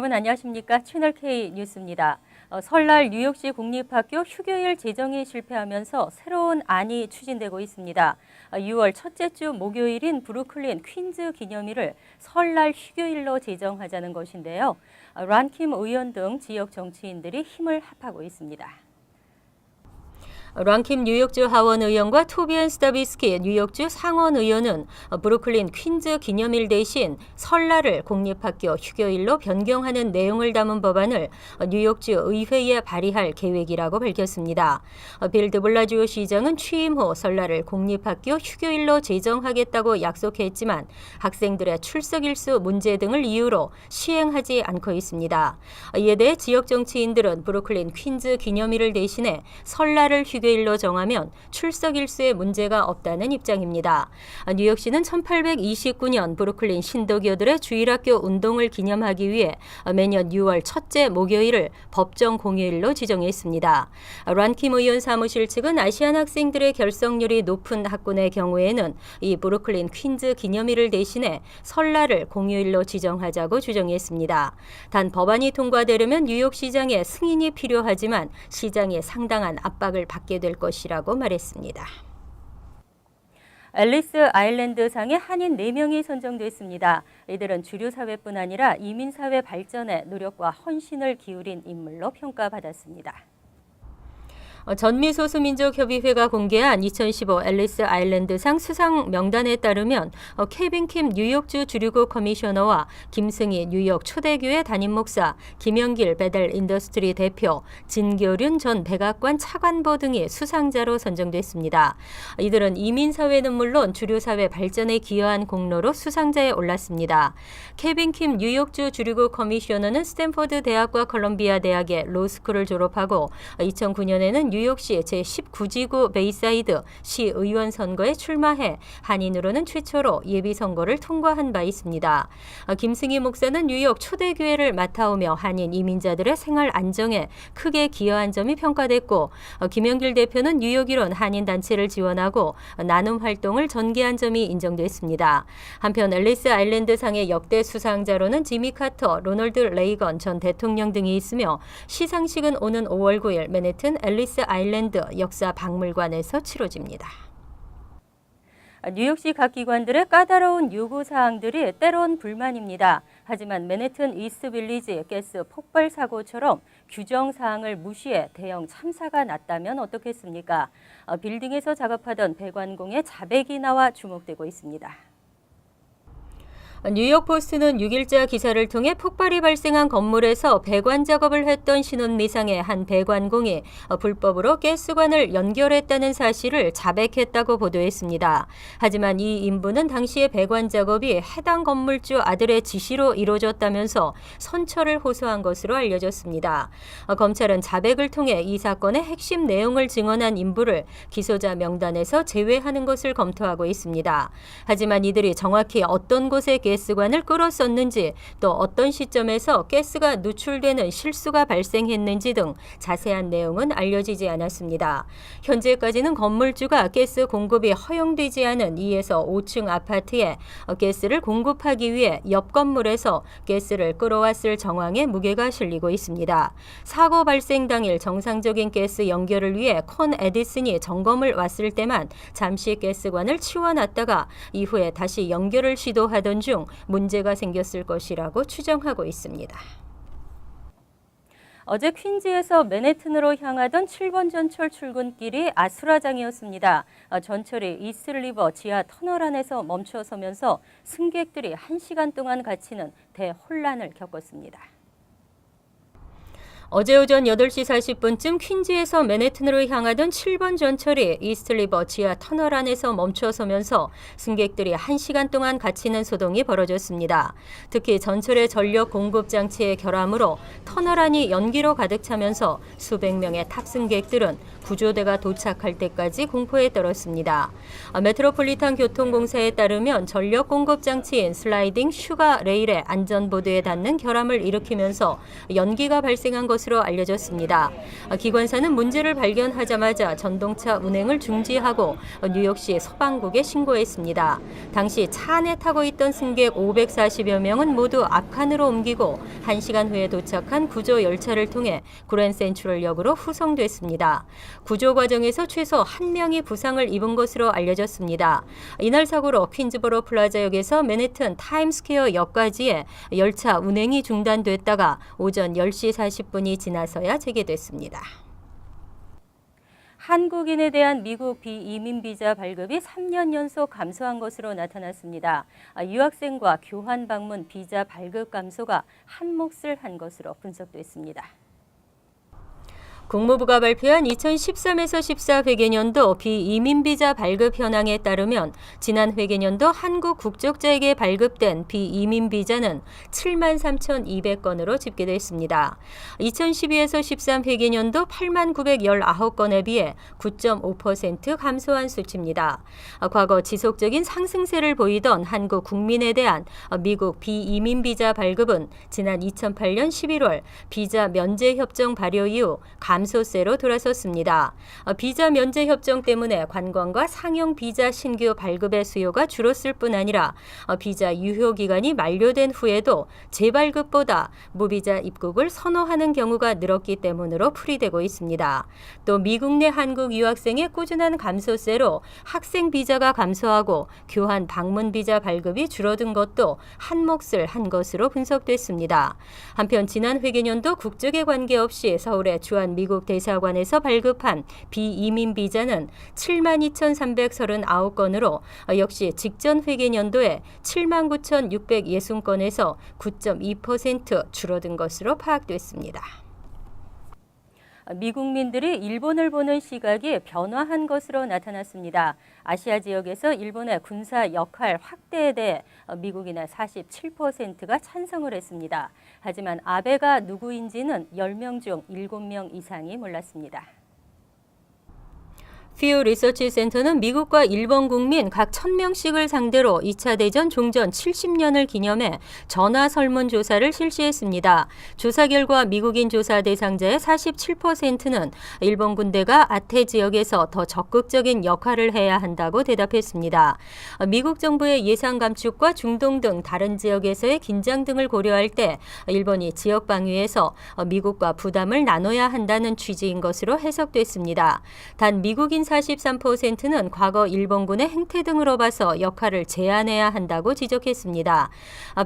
여러분 안녕하십니까? 채널 K 뉴스입니다. 설날 뉴욕시 공립학교 휴교일 제정이 실패하면서 새로운 안이 추진되고 있습니다. 6월 첫째 주 목요일인 브루클린 퀸즈 기념일을 설날 휴교일로 제정하자는 것인데요. 란킴 의원 등 지역 정치인들이 힘을 합하고 있습니다. 란킴 뉴욕주 하원 의원과 토비안 스타비스키 뉴욕주 상원 의원은 브루클린 퀸즈 기념일 대신 설날을 공립학교 휴교일로 변경하는 내용을 담은 법안을 뉴욕주 의회에 발의할 계획이라고 밝혔습니다. 빌 드블라지오 시장은 취임 후 설날을 공립학교 휴교일로 제정하겠다고 약속했지만 학생들의 출석 일수 문제 등을 이유로 시행하지 않고 있습니다. 이에 대해 지역 정치인들은 브루클린 퀸즈 기념일을 대신해 설날을 휴교일로 정하면 출석 일수에 문제가 없다는 입장입니다. 뉴욕시는 1829년 브루클린 신도교들의 주일학교 운동을 기념하기 위해 매년 6월 첫째 목요일을 법정 공휴일로 지정했습니다. 란킴 의원 사무실 측은 아시안 학생들의 결석률이 높은 학군의 경우에는 이 브루클린 퀸즈 기념일을 대신해 설날을 공휴일로 지정하자고 주장했습니다. 단 법안이 통과되려면 뉴욕시장의 승인이 필요하지만 시장에 상당한 압박을 받게 될 것이라고 말했습니다. 앨리스 아일랜드 상에 한인 4명이 선정됐습니다. 이들은 주류사회뿐 아니라 이민사회 발전에 노력과 헌신을 기울인 인물로 평가받았습니다. 전미소수민족협의회가 공개한 2015 앨리스 아일랜드상 수상 명단에 따르면 케빈 킴 뉴욕주 주류국 커미셔너와 김승희 뉴욕 초대교회 담임목사, 김영길 베델 인더스트리 대표, 진교륜 전 백악관 차관보 등이 수상자로 선정됐습니다. 이들은 이민사회는 물론 주류사회 발전에 기여한 공로로 수상자에 올랐습니다. 케빈 킴 뉴욕주 주류국 커미셔너는 스탠포드 대학과 컬럼비아 대학의 로스쿨을 졸업하고 2009년에는 뉴욕시 제19지구 베이사이드 시의원 선거에 출마해 한인으로는 최초로 예비선거를 통과한 바 있습니다. 김승희 목사는 뉴욕 초대교회를 맡아오며 한인 이민자들의 생활 안정에 크게 기여한 점이 평가됐고 김영길 대표는 뉴욕 일원 한인단체를 지원하고 나눔 활동을 전개한 점이 인정됐습니다. 한편 앨리스 아일랜드 상의 역대 수상자로는 지미 카터, 로널드 레이건 전 대통령 등이 있으며 시상식은 오는 5월 9일 맨해튼 앨리스 아일랜드 역사박물관에서 치러집니다. 뉴욕시 각 기관들의 까다로운 요구사항들이 때론 불만입니다. 하지만 맨해튼 이스트빌리지 가스 폭발 사고처럼 규정사항을 무시해 대형 참사가 났다면 어떻겠습니까? 빌딩에서 작업하던 배관공의 자백이 나와 주목되고 있습니다. 뉴욕포스트는 6일자 기사를 통해 폭발이 발생한 건물에서 배관 작업을 했던 신혼미상의 한 배관공이 불법으로 가스관을 연결했다는 사실을 자백했다고 보도했습니다. 하지만 이 인부는 당시의 배관 작업이 해당 건물주 아들의 지시로 이루어졌다면서 선처를 호소한 것으로 알려졌습니다. 검찰은 자백을 통해 이 사건의 핵심 내용을 증언한 인부를 기소자 명단에서 제외하는 것을 검토하고 있습니다. 하지만 이들이 정확히 어떤 곳에 가스관을 끌었었는지 또 어떤 시점에서 가스가 누출되는 실수가 발생했는지 등 자세한 내용은 알려지지 않았습니다. 현재까지는 건물주가 가스 공급이 허용되지 않은 2에서 5층 아파트에 가스를 공급하기 위해 옆 건물에서 가스를 끌어왔을 정황에 무게가 실리고 있습니다. 사고 발생 당일 정상적인 가스 연결을 위해 콘 에디슨이 점검을 왔을 때만 잠시 가스관을 치워놨다가 이후에 다시 연결을 시도하던 중 문제가 생겼을 것이라고 추정하고 있습니다. 어제 퀸즈에서 맨해튼으로 향하던 7번 전철 출근길이 아수라장이었습니다. 전철이 이스트리버 지하 터널 안에서 멈춰서면서 승객들이 1시간 동안 갇히는 대혼란을 겪었습니다. 어제 오전 8시 40분쯤 퀸즈에서 맨해튼으로 향하던 7번 전철이 이스트리버 지하 터널 안에서 멈춰서면서 승객들이 1시간 동안 갇히는 소동이 벌어졌습니다. 특히 전철의 전력 공급 장치의 결함으로 터널 안이 연기로 가득 차면서 수백 명의 탑승객들은 구조대가 도착할 때까지 공포에 떨었습니다. 메트로폴리탄 교통공사에 따르면 전력 공급 장치인 슬라이딩 슈가 레일의 안전보드에 닿는 결함을 일으키면서 연기가 발생한 것 것으로 알려졌습니다. 기관사는 문제를 발견하자마자 전동차 운행을 중지하고 뉴욕시 소방국에 신고했습니다. 당시 차 안에 타고 있던 승객 540여 명은 모두 앞칸으로 옮기고 1시간 후에 도착한 구조 열차를 통해 그랜드 센트럴역으로 후송됐습니다. 구조 과정에서 최소 1명이 부상을 입은 것으로 알려졌습니다. 이날 사고로 퀸즈보로 플라자역에서 맨해튼 타임스퀘어 역까지의 열차 운행이 중단됐다가 오전 10시 40분이 지나서야 재개됐습니다. 한국인에 대한 미국 비이민 비자 발급이 3년 연속 감소한 것으로 나타났습니다. 유학생과 교환 방문 비자 발급 감소가 한몫을 한 것으로 분석됐습니다. 국무부가 발표한 2013에서 14 회계년도 비이민 비자 발급 현황에 따르면 지난 회계년도 한국 국적자에게 발급된 비이민 비자는 73,200건으로 집계됐습니다. 2012에서 13 회계년도 89,919건에 비해 9.5% 감소한 수치입니다. 과거 지속적인 상승세를 보이던 한국 국민에 대한 미국 비이민 비자 발급은 지난 2008년 11월 비자 면제 협정 발효 이후 감소세로 돌아섰습니다. 비자 면제 협정 때문에 관광과 상용 비자 신규 발급의 수요가 줄었을 뿐 아니라 비자 유효 기간이 만료된 후에도 재발급보다 무비자 입국을 선호하는 경우가 늘었기 때문으로 풀이되고 있습니다. 또 미국 내 한국 유학생의 꾸준한 감소세로 학생 비자가 감소하고 교환 방문 비자 발급이 줄어든 것도 한몫을 한 것으로 분석됐습니다. 한편 지난 회계년도 국적에 관계없이 서울의 주한 미국 대사관에서 발급한 비이민 비자는 72,339건으로 역시 직전 회계년도에 79,660건에서 9.2% 줄어든 것으로 파악됐습니다. 미국민들이 일본을 보는 시각이 변화한 것으로 나타났습니다. 아시아 지역에서 일본의 군사 역할 확대에 대해 미국인의 47%가 찬성을 했습니다. 하지만 아베가 누구인지는 10명 중 7명 이상이 몰랐습니다. 퓨 리서치 센터는 미국과 일본 국민 각 1,000명씩을 상대로 2차 대전 종전 70년을 기념해 전화 설문 조사를 실시했습니다. 조사 결과 미국인 조사 대상자의 47%는 일본 군대가 아태 지역에서 더 적극적인 역할을 해야 한다고 대답했습니다. 미국 정부의 예산 감축과 중동 등 다른 지역에서의 긴장 등을 고려할 때 일본이 지역 방위에서 미국과 부담을 나눠야 한다는 취지인 것으로 해석됐습니다. 단 미국인 43%는 과거 일본군의 행태 등으로 봐서 역할을 제한해야 한다고 지적했습니다.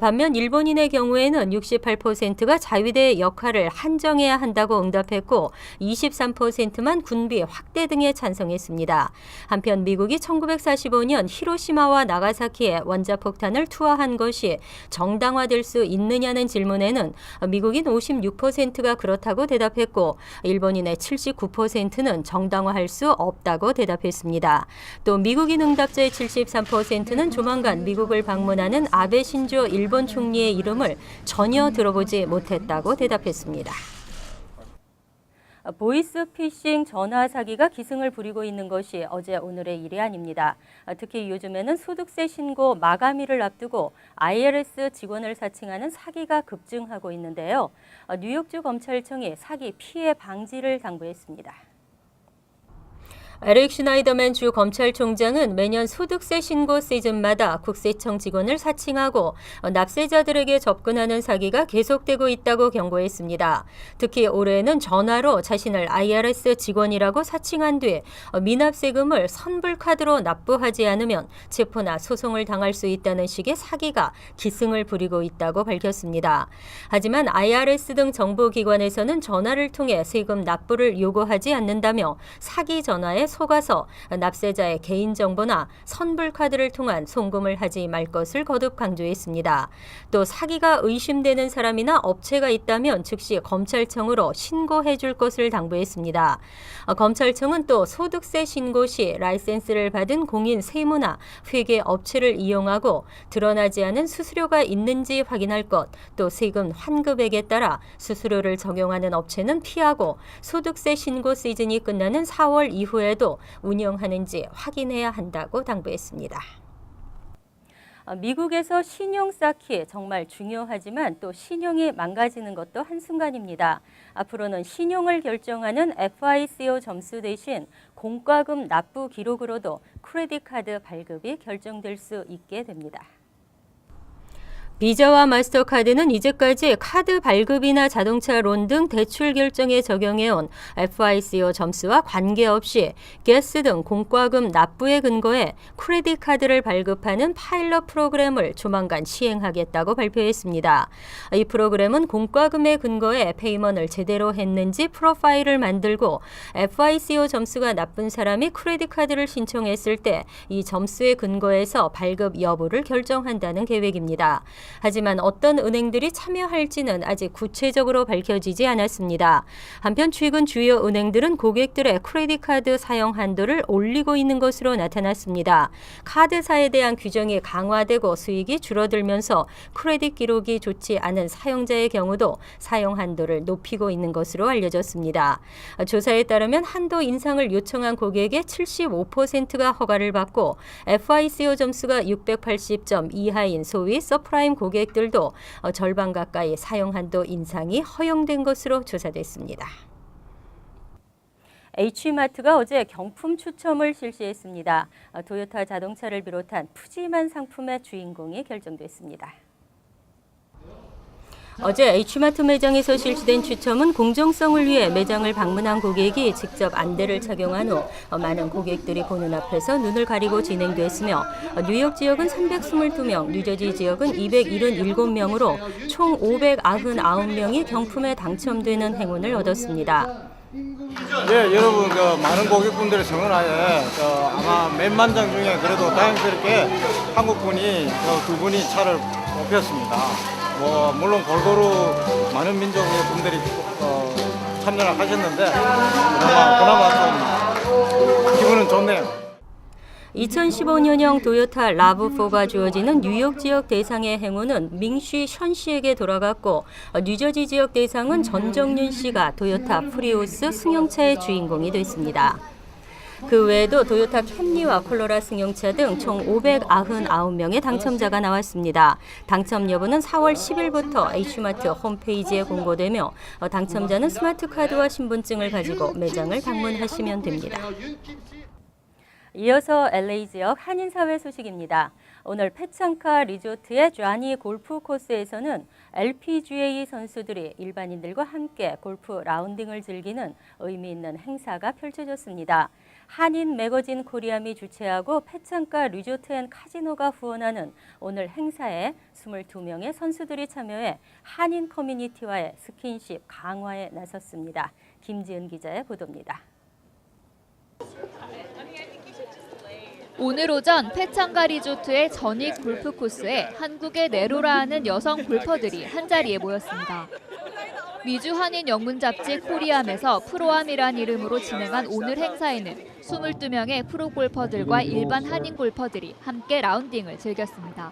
반면 일본인의 경우에는 68%가 자위대의 역할을 한정해야 한다고 응답했고 23%만 군비 확대 등에 찬성했습니다. 한편 미국이 1945년 히로시마와 나가사키에 원자폭탄을 투하한 것이 정당화될 수 있느냐는 질문에는 미국인 56%가 그렇다고 대답했고 일본인의 79%는 정당화할 수 없다고 대답했습니다. 또 미국인 응답자의 73%는 조만간 미국을 방문하는 아베 신조 일본 총리의 이름을 전혀 들어보지 못했다고 대답했습니다. 보이스피싱 전화 사기가 기승을 부리고 있는 것이 어제 오늘의 일이 아닙니다. 특히 요즘에는 소득세 신고 마감일을 앞두고 IRS 직원을 사칭하는 사기가 급증하고 있는데요. 뉴욕주 검찰청이 사기 피해 방지를 당부했습니다. 에릭 슈나이더맨 주 검찰총장은 매년 소득세 신고 시즌마다 국세청 직원을 사칭하고 납세자들에게 접근하는 사기가 계속되고 있다고 경고했습니다. 특히 올해는 전화로 자신을 IRS 직원이라고 사칭한 뒤 미납세금을 선불카드로 납부하지 않으면 체포나 소송을 당할 수 있다는 식의 사기가 기승을 부리고 있다고 밝혔습니다. 하지만 IRS 등 정부기관에서는 전화를 통해 세금 납부를 요구하지 않는다며 사기 전화에 속아서 납세자의 개인정보나 선불카드를 통한 송금을 하지 말 것을 거듭 강조했습니다. 또 사기가 의심되는 사람이나 업체가 있다면 즉시 검찰청으로 신고해 줄 것을 당부했습니다. 검찰청은 또 소득세 신고 시 라이센스를 받은 공인 세무나 회계 업체를 이용하고 드러나지 않은 수수료가 있는지 확인할 것, 또 세금 환급액에 따라 수수료를 적용하는 업체는 피하고 소득세 신고 시즌이 끝나는 4월 이후에도 운영하는지 확인해야 한다고 당부했습니다. 미국에서 신용 쌓기 정말 중요하지만 또 신용이 망가지는 것도 한순간입니다. 앞으로는 신용을 결정하는 FICO 점수 대신 공과금 납부 기록으로도 크레딧 카드 발급이 결정될 수 있게 됩니다. 비자와 마스터카드는 이제까지 카드 발급이나 자동차 론 등 대출 결정에 적용해온 FICO 점수와 관계없이 가스 등 공과금 납부에 근거해 크레딧 카드를 발급하는 파일럿 프로그램을 조만간 시행하겠다고 발표했습니다. 이 프로그램은 공과금에 근거해 페이먼트를 제대로 했는지 프로파일을 만들고 FICO 점수가 나쁜 사람이 크레딧 카드를 신청했을 때 이 점수에 근거해서 발급 여부를 결정한다는 계획입니다. 하지만 어떤 은행들이 참여할지는 아직 구체적으로 밝혀지지 않았습니다. 한편 최근 주요 은행들은 고객들의 크레딧 카드 사용 한도를 올리고 있는 것으로 나타났습니다. 카드사에 대한 규정이 강화되고 수익이 줄어들면서 크레딧 기록이 좋지 않은 사용자의 경우도 사용 한도를 높이고 있는 것으로 알려졌습니다. 조사에 따르면 한도 인상을 요청한 고객의 75%가 허가를 받고 FICO 점수가 680점 이하인 소위 서프라임 고객들도 절반 가까이 사용 한도 인상이 허용된 것으로 조사됐습니다. H마트가 어제 경품 추첨을 실시했습니다. 도요타 자동차를 비롯한 푸짐한 상품의 주인공이 결정됐습니다. 어제 H마트 매장에서 실시된 추첨은 공정성을 위해 매장을 방문한 고객이 직접 안대를 착용한 후 많은 고객들이 보는 앞에서 눈을 가리고 진행됐으며 뉴욕 지역은 322명, 뉴저지 지역은 277명으로 총 599명이 경품에 당첨되는 행운을 얻었습니다. 네, 여러분 많은 고객분들의 성원하에 아마 몇만 장 중에 그래도 다행스럽게 한국분이 두 분이 차를 뽑혔습니다. 물론 골고루 많은 민족의 분들이 참여를 하셨는데 그나마 좀 기분은 좋네요. 2015년형 도요타 라브4가 주어지는 뉴욕 지역 대상의 행운은 밍쉬 션 씨에게 돌아갔고 뉴저지 지역 대상은 전정윤 씨가 도요타 프리우스 승용차의 주인공이 됐습니다. 그 외에도 도요타 캠리와 콜로라 승용차 등 총 599명의 당첨자가 나왔습니다. 당첨 여부는 4월 10일부터 H마트 홈페이지에 공고되며 당첨자는 스마트 카드와 신분증을 가지고 매장을 방문하시면 됩니다. 이어서 LA 지역 한인사회 소식입니다. 오늘 페창카 리조트의 쟈니 골프 코스에서는 LPGA 선수들이 일반인들과 함께 골프 라운딩을 즐기는 의미 있는 행사가 펼쳐졌습니다. 한인 매거진 코리아미 주최하고 페창카 리조트 앤 카지노가 후원하는 오늘 행사에 22명의 선수들이 참여해 한인 커뮤니티와의 스킨십 강화에 나섰습니다. 김지은 기자의 보도입니다. 오늘 오전 페창가 리조트의 전익 골프 코스에 한국의 네로라하는 여성 골퍼들이 한자리에 모였습니다. 미주 한인 영문 잡지 코리암에서 프로암이란 이름으로 진행한 오늘 행사에는 22명의 프로 골퍼들과 일반 한인 골퍼들이 함께 라운딩을 즐겼습니다.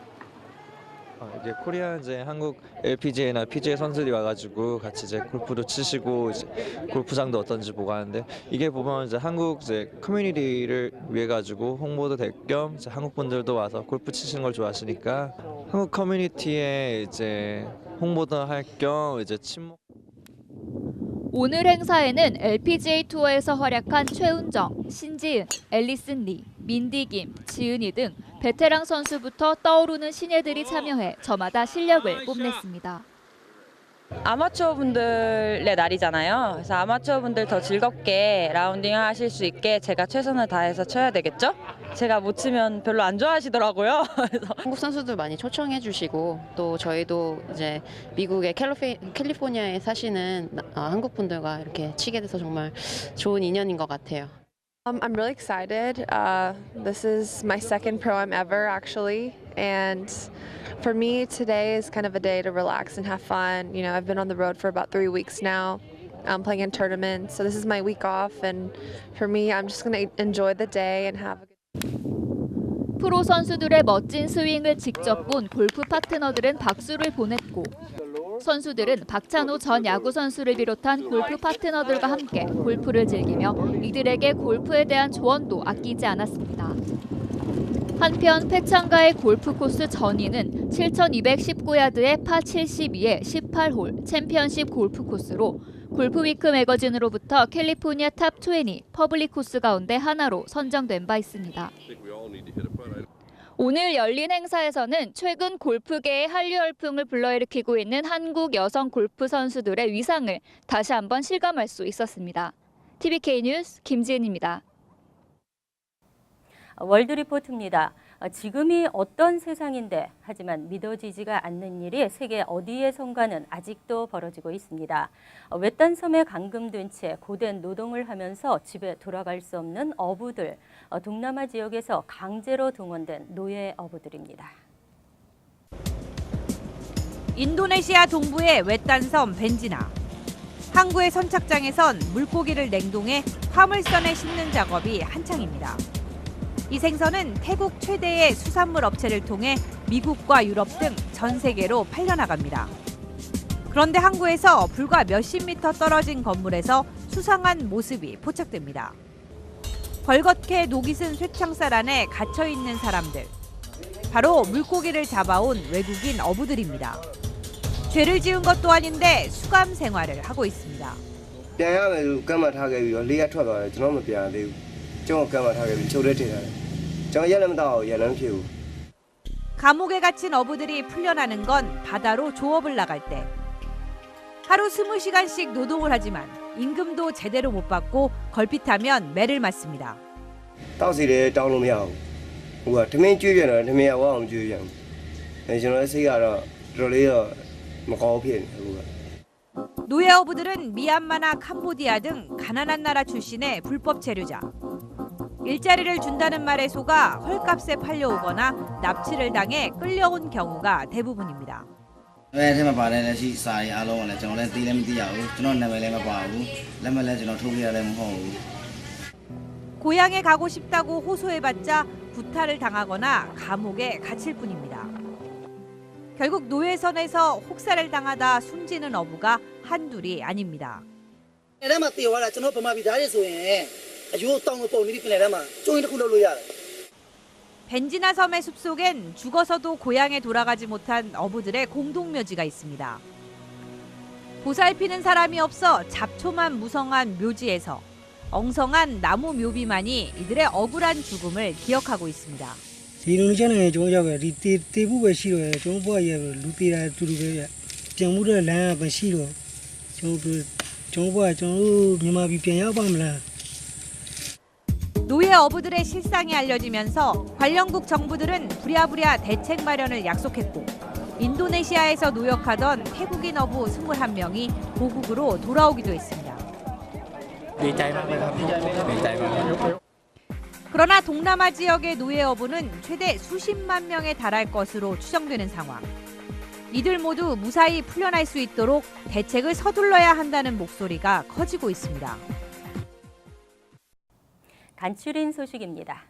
이제 코리아 이제 한국 LPGA나 PGA 선수들이 와가지고 같이 이제 골프도 치시고 이제 골프장도 어떤지 보고 하는데 이게 보면 이제 한국 이제 커뮤니티를 위해 가지고 홍보도 될 겸 이제 한국 분들도 와서 골프 치시는 걸 좋아하시니까 한국 커뮤니티에 이제 홍보도 할 겸 이제 친목. 오늘 행사에는 LPGA 투어에서 활약한 최은정, 신지은, 앨리슨 리, 민디 김, 지은이 등 베테랑 선수부터 떠오르는 신예들이 참여해 저마다 실력을 뽐냈습니다. 아마추어 분들의 날이잖아요. 그래서 아마추어 분들 더 즐겁게 라운딩 하실 수 있게 제가 최선을 다해서 쳐야 되겠죠? 제가 못 치면 별로 안 좋아하시더라고요. 그래서 한국 선수들 많이 초청해 주시고 또 저희도 이제 미국의 캘리포니아에 사시는 한국 분들과 이렇게 치게 돼서 정말 좋은 인연인 것 같아요. I'm really excited. This is my second Pro-Am ever, actually. And for me, today is kind of a day to relax and have fun. You know, I've been on the road for about 3 weeks now, playing in tournaments. So this is my week off. And for me, I'm just going to enjoy the day and have a good 프로 선수들의 멋진 스윙을 직접 본 골프 파트너들은 박수를 보냈고 선수들은 박찬호 전 야구 선수를 비롯한 골프 파트너들과 함께 골프를 즐기며 이들에게 골프에 대한 조언도 아끼지 않았습니다. 한편 패창가의 골프 코스 전위는 7,219야드의 파 72의 18홀 챔피언십 골프 코스로 골프위크 매거진으로부터 캘리포니아 탑 20 퍼블릭 코스 가운데 하나로 선정된 바 있습니다. 오늘 열린 행사에서는 최근 골프계의 한류 열풍을 불러일으키고 있는 한국 여성 골프 선수들의 위상을 다시 한번 실감할 수 있었습니다. TVK 뉴스 김지은입니다. 월드리포트입니다. 지금이 어떤 세상인데 하지만 믿어지지가 않는 일이 세계 어디에선가는 아직도 벌어지고 있습니다. 외딴 섬에 감금된 채 고된 노동을 하면서 집에 돌아갈 수 없는 어부들, 동남아 지역에서 강제로 동원된 노예 어부들입니다. 인도네시아 동부의 외딴 섬 벤지나. 항구의 선착장에선 물고기를 냉동해 화물선에 싣는 작업이 한창입니다. 이 생선은 태국 최대의 수산물 업체를 통해 미국과 유럽 등 전 세계로 팔려나갑니다. 그런데 항구에서 불과 몇십 미터 떨어진 건물에서 수상한 모습이 포착됩니다. 벌겋게 녹이 쓴 쇠창살 안에 갇혀 있는 사람들. 바로 물고기를 잡아온 외국인 어부들입니다. 죄를 지은 것도 아닌데 수감 생활을 하고 있습니다. 감옥에 갇힌 어부들이 풀려나는 건 바다로 조업을 나갈 때. 하루 20시간씩 노동을 하지만 임금도 제대로 못 받고 걸핏하면 매를 맞습니다. 노예 어부들은 미얀마나 캄보디아 등 가난한 나라 출신의 불법 체류자. 일자리를 준다는 말에 속아 헐값에 팔려오거나 납치를 당해 끌려온 경우가 대부분입니다. 고향에 가고 싶다고 호소해봤자 구타를 당하거나 감옥에 갇힐 뿐입니다. 결국 노예선에서 혹사를 당하다 숨지는 어부가 한둘이 아닙니다. 벤지나 섬의 숲속엔 죽어서도 고향에 돌아가지 못한 어부들의 공동묘지가 있습니다. 보살피는 사람이 없어 잡초만 무성한 묘지에서 엉성한 나무 묘비만이 이들의 억울한 죽음을 기억하고 있습니다. 노예 어부들의 실상이 알려지면서 관련국 정부들은 부랴부랴 대책 마련을 약속했고 인도네시아에서 노역하던 태국인 어부 21명이 고국으로 돌아오기도 했습니다. 그러나 동남아 지역의 노예 어부는 최대 수십만 명에 달할 것으로 추정되는 상황. 이들 모두 무사히 풀려날 수 있도록 대책을 서둘러야 한다는 목소리가 커지고 있습니다. 간추린 소식입니다.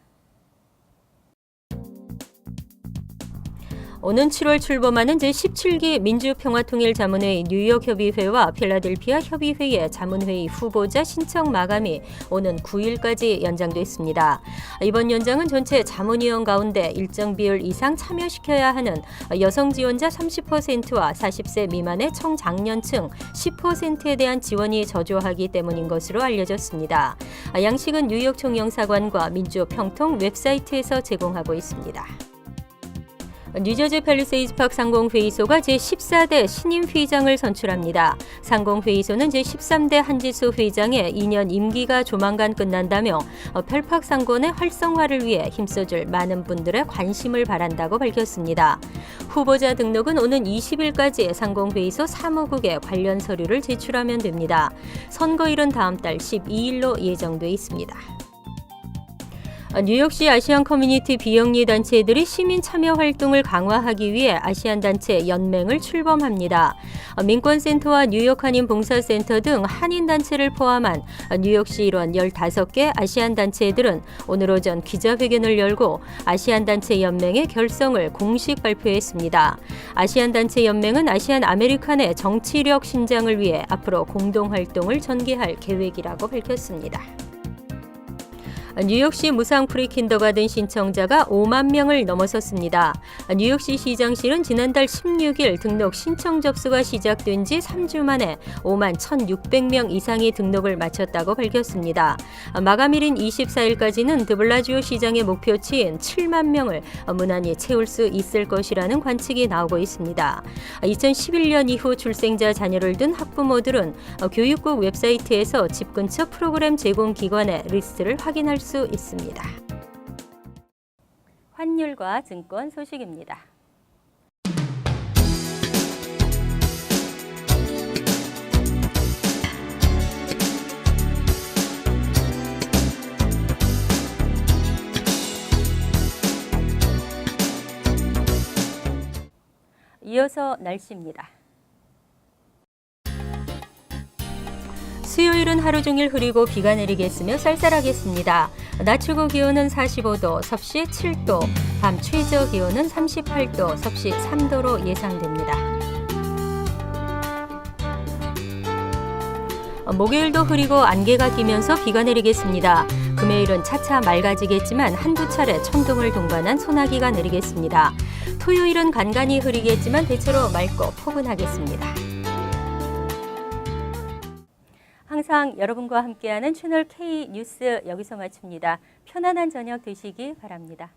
오는 7월 출범하는 제17기 민주평화통일자문회의 뉴욕협의회와 필라델피아 협의회의 자문회의 후보자 신청 마감이 오는 9일까지 연장됐습니다. 이번 연장은 전체 자문위원 가운데 일정 비율 이상 참여시켜야 하는 여성 지원자 30%와 40세 미만의 청장년층 10%에 대한 지원이 저조하기 때문인 것으로 알려졌습니다. 양식은 뉴욕 총영사관과 민주평통 웹사이트에서 제공하고 있습니다. 뉴저지 팰리세이드 파크 상공회의소가 제14대 신임 회장을 선출합니다. 상공회의소는 제13대 한지수 회장의 2년 임기가 조만간 끝난다며 펠팍 상권의 활성화를 위해 힘써줄 많은 분들의 관심을 바란다고 밝혔습니다. 후보자 등록은 오는 20일까지 상공회의소 사무국에 관련 서류를 제출하면 됩니다. 선거일은 다음 달 12일로 예정돼 있습니다. 뉴욕시 아시안 커뮤니티 비영리 단체들이 시민 참여 활동을 강화하기 위해 아시안 단체 연맹을 출범합니다. 민권센터와 뉴욕 한인 봉사센터 등 한인 단체를 포함한 뉴욕시 일원 15개 아시안 단체들은 오늘 오전 기자회견을 열고 아시안 단체 연맹의 결성을 공식 발표했습니다. 아시안 단체 연맹은 아시안 아메리칸의 정치력 신장을 위해 앞으로 공동 활동을 전개할 계획이라고 밝혔습니다. 뉴욕시 무상 프리킨더가든 신청자가 5만 명을 넘어섰습니다. 뉴욕시 시장실은 지난달 16일 등록 신청 접수가 시작된 지 3주 만에 5만 1,600명 이상이 등록을 마쳤다고 밝혔습니다. 마감일인 24일까지는 드블라지오 시장의 목표치인 7만 명을 무난히 채울 수 있을 것이라는 관측이 나오고 있습니다. 2011년 이후 출생자 자녀를 둔 학부모들은 교육국 웹사이트에서 집 근처 프로그램 제공 기관의 리스트를 확인할 수 있습니다. 환율과 증권 소식입니다. 이어서 날씨입니다. 수요일은 하루 종일 흐리고 비가 내리겠으며 쌀쌀하겠습니다. 낮 최고 기온은 45도, 섭씨 7도, 밤 최저 기온은 38도, 섭씨 3도로 예상됩니다. 목요일도 흐리고 안개가 끼면서 비가 내리겠습니다. 금요일은 차차 맑아지겠지만 한두 차례 천둥을 동반한 소나기가 내리겠습니다. 토요일은 간간히 흐리겠지만 대체로 맑고 포근하겠습니다. 항상 여러분과 함께하는 채널 K 뉴스 여기서 마칩니다. 편안한 저녁 되시기 바랍니다.